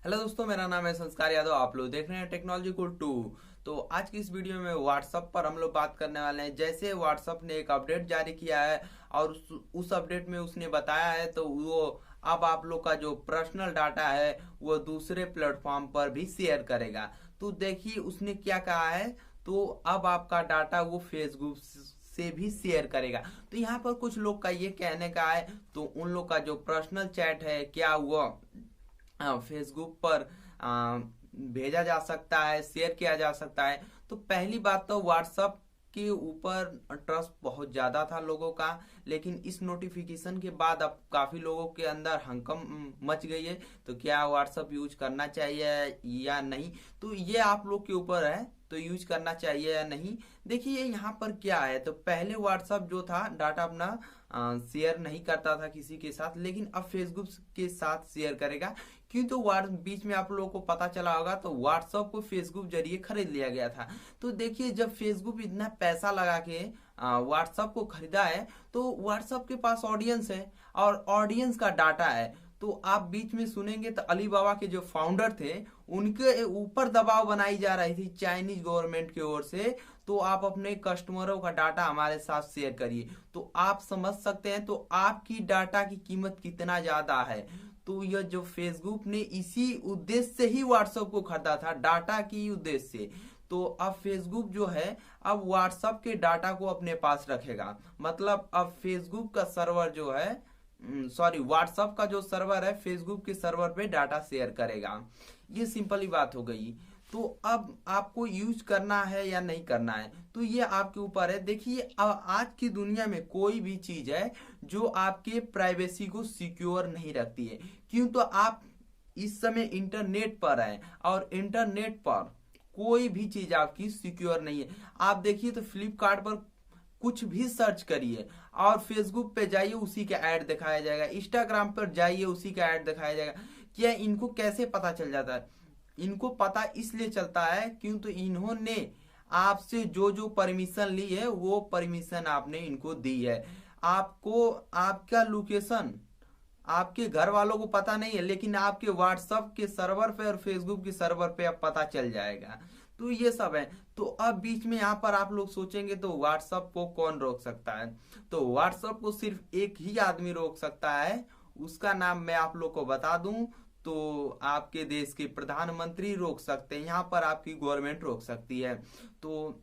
Hello दोस्तों, मेरा नाम है संस्कार यादव। आप लोग देख रहे हैं टेक्नोलॉजी को टू। तो आज की इस वीडियो में व्हाट्सएप पर हम लोग बात करने वाले हैं। जैसे व्हाट्सएप ने एक अपडेट जारी किया है और उस अपडेट में उसने बताया है तो वो अब आप लोग का जो पर्सनल डाटा है वो दूसरे प्लेटफॉर्म पर भी शेयर करेगा। तो देखिए उसने क्या कहा है। तो अब आपका डाटा वो फेसबुक से भी शेयर करेगा। तो यहाँ पर कुछ लोग का ये कहने का है, तो उन लोग का जो पर्सनल चैट है क्या वो फेसबुक पर भेजा जा सकता है, शेयर किया जा सकता है। तो पहली बात तो व्हाट्सएप के ऊपर ट्रस्ट बहुत ज्यादा था लोगों का, लेकिन इस नोटिफिकेशन के बाद अब काफी लोगों के अंदर हंकम मच गई है। तो क्या व्हाट्सएप यूज करना चाहिए या नहीं, तो ये आप लोग के ऊपर है, तो यूज करना चाहिए या नहीं। देखिए यहाँ पर क्या है, तो पहले व्हाट्सएप जो था डाटा अपना शेयर नहीं करता था किसी के साथ, लेकिन अब फेसबुक के साथ शेयर करेगा। क्यों, तो बीच में आप लोगों को पता चला होगा तो व्हाट्सएप को फेसबुक जरिए खरीद लिया गया था। तो देखिए जब फेसबुक इतना पैसा लगा के व्हाट्सएप को खरीदा है तो व्हाट्सएप के पास ऑडियंस है और ऑडियंस का डाटा है। तो आप बीच में सुनेंगे तो अलीबाबा के जो फाउंडर थे उनके ऊपर दबाव बनाई जा रही थी चाइनीज गवर्नमेंट की ओर से, तो आप अपने कस्टमरों का डाटा हमारे साथ शेयर करिए। तो आप समझ सकते हैं तो आपकी डाटा की कीमत कितना ज्यादा है। तो यह जो फेसबुक ने इसी उद्देश्य से ही व्हाट्सएप को खरीदा था, डाटा की उद्देश्य से। तो अब फेसबुक जो है अब व्हाट्सएप के डाटा को अपने पास रखेगा। मतलब अब फेसबुक का सर्वर जो है, सॉरी, व्हाट्सएप का जो सर्वर है फेसबुक के सर्वर पे डाटा शेयर करेगा। ये सिंपल ही बात हो गई। तो अब आपको यूज करना है या नहीं करना है तो ये आपके ऊपर है। देखिए आज की दुनिया में कोई भी चीज है जो आपके प्राइवेसी को सिक्योर नहीं रखती है। क्यों, तो आप इस समय इंटरनेट पर हैं और इंटरनेट पर कोई भी चीज आपकी सिक्योर नहीं है। आप देखिए तो फ्लिपकार्ट पर कुछ भी सर्च करिए और फेसबुक पे जाइए उसी का ऐड दिखाया जाएगा, इंस्टाग्राम पर जाइए उसी का ऐड दिखाया जाएगा। क्या इनको कैसे पता चल जाता है? इनको पता इसलिए चलता है क्यों, तो इन्होंने आपसे जो जो परमिशन ली है वो परमिशन आपने इनको दी है। आपको आपका लोकेशन आपके घर वालों को पता नहीं है, लेकिन आपके व्हाट्सएप के सर्वर पे और फेसबुक के सर्वर पे अब पता चल जाएगा। तो ये सब है। तो अब बीच में यहाँ पर आप लोग सोचेंगे तो व्हाट्सएप को कौन रोक सकता है, तो व्हाट्सएप को सिर्फ एक ही आदमी रोक सकता है। उसका नाम मैं आप लोग को बता दूं तो आपके देश के प्रधानमंत्री रोक सकते हैं, यहाँ पर आपकी गवर्नमेंट रोक सकती है। तो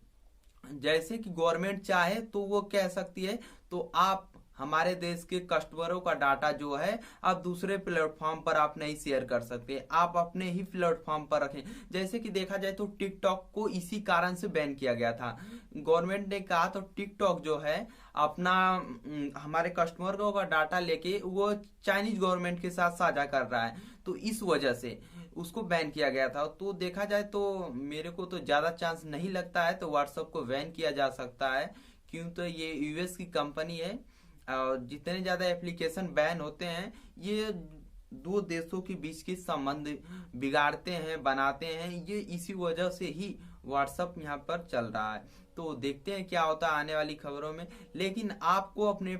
जैसे कि गवर्नमेंट चाहे तो वो कह सकती है तो आप हमारे देश के कस्टमरों का डाटा जो है आप दूसरे प्लेटफॉर्म पर आप नहीं शेयर कर सकते, आप अपने ही प्लेटफॉर्म पर रखें। जैसे कि देखा जाए तो टिकटॉक को इसी कारण से बैन किया गया था। गवर्नमेंट ने कहा तो टिकटॉक जो है अपना हमारे कस्टमरों का डाटा लेके वो चाइनीज गवर्नमेंट के साथ साझा कर रहा है, तो इस वजह से उसको बैन किया गया था। तो देखा जाए तो मेरे को तो ज्यादा चांस नहीं लगता है तो व्हाट्सएप को बैन किया जा सकता है। क्यों, तो ये यूएस की कंपनी है और जितने ज्यादा एप्लीकेशन बैन होते हैं ये दो देशों के बीच के संबंध बिगाड़ते हैं, बनाते हैं। ये इसी वजह से ही व्हाट्सएप यहाँ पर चल रहा है। तो देखते हैं क्या होता है आने वाली खबरों में, लेकिन आपको अपने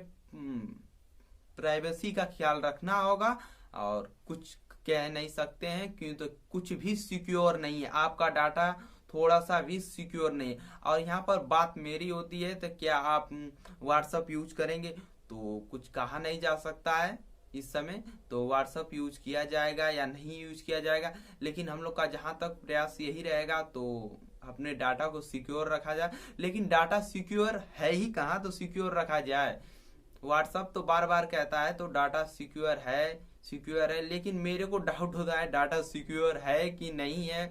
प्राइवेसी का ख्याल रखना होगा और कुछ कह नहीं सकते हैं क्यों, तो कुछ भी सिक्योर नहीं है, आपका डाटा थोड़ा सा भी सिक्योर नहीं है। और यहाँ पर बात मेरी होती है तो क्या आप व्हाट्सएप यूज करेंगे, तो कुछ कहा नहीं जा सकता है इस समय। तो व्हाट्सएप यूज किया जाएगा या नहीं यूज किया जाएगा, लेकिन हम लोग का जहां तक प्रयास यही रहेगा तो अपने डाटा को सिक्योर रखा जाए। लेकिन डाटा सिक्योर है ही कहाँ, तो सिक्योर रखा जाए। व्हाट्सएप तो बार बार कहता है तो डाटा सिक्योर है, सिक्योर है, लेकिन मेरे को डाउट होता है डाटा सिक्योर है कि नहीं है।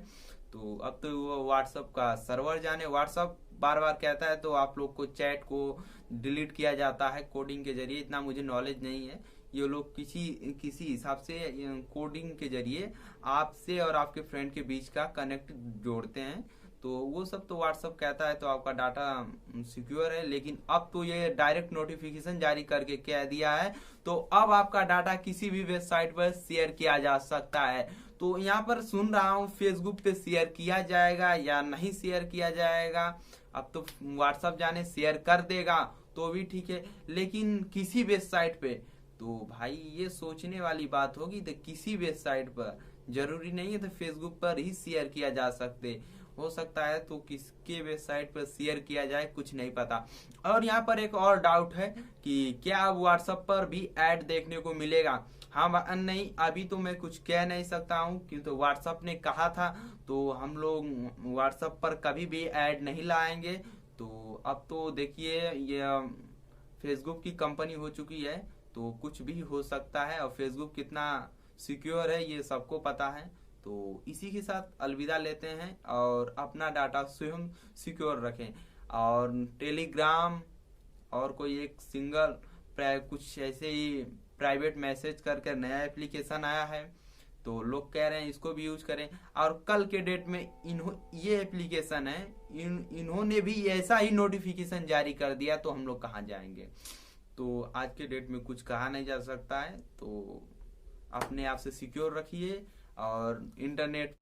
तो अब तो वो व्हाट्सएप का सर्वर जाने। व्हाट्सएप बार बार कहता है तो आप लोग को चैट को डिलीट किया जाता है कोडिंग के जरिए, इतना मुझे नॉलेज नहीं है। ये लोग किसी किसी हिसाब से कोडिंग के जरिए आपसे और आपके फ्रेंड के बीच का कनेक्ट जोड़ते हैं। तो वो सब तो व्हाट्सएप कहता है तो आपका डाटा सिक्योर है, लेकिन अब तो ये डायरेक्ट नोटिफिकेशन जारी करके कह दिया है तो अब आपका डाटा किसी भी वेबसाइट पर शेयर किया जा सकता है। तो यहाँ पर सुन रहा हूँ फेसबुक पे शेयर किया जाएगा या नहीं शेयर किया जाएगा। अब तो व्हाट्सएप जाने शेयर कर देगा तो भी ठीक है, लेकिन किसी वेबसाइट पे, तो भाई ये सोचने वाली बात होगी। तो किसी वेबसाइट पर जरूरी नहीं है तो फेसबुक पर ही शेयर किया जा सकते हो सकता है तो किसके वेबसाइट पर शेयर किया जाए कुछ नहीं पता। और यहाँ पर एक और डाउट है कि क्या अब व्हाट्सएप पर भी ऐड देखने को मिलेगा। हाँ नहीं, अभी तो मैं कुछ कह नहीं सकता हूँ क्योंकि व्हाट्सएप ने कहा था तो हम लोग व्हाट्सएप पर कभी भी ऐड नहीं लाएंगे। तो अब तो देखिए ये फेसबुक की कंपनी हो चुकी है तो कुछ भी हो सकता है और फेसबुक कितना सिक्योर है ये सबको पता है। तो इसी के साथ अलविदा लेते हैं और अपना डाटा स्वयं सिक्योर रखें। और टेलीग्राम और कोई एक सिंगल कुछ ऐसे ही प्राइवेट मैसेज करके नया एप्लीकेशन आया है तो लोग कह रहे हैं इसको भी यूज करें। और कल के डेट में ये एप्लीकेशन है इन्होंने भी ऐसा ही नोटिफिकेशन जारी कर दिया तो हम लोग कहाँ जाएंगे। तो आज के डेट में कुछ कहा नहीं जा सकता है। तो अपने आप से सिक्योर रखिए और इंटरनेट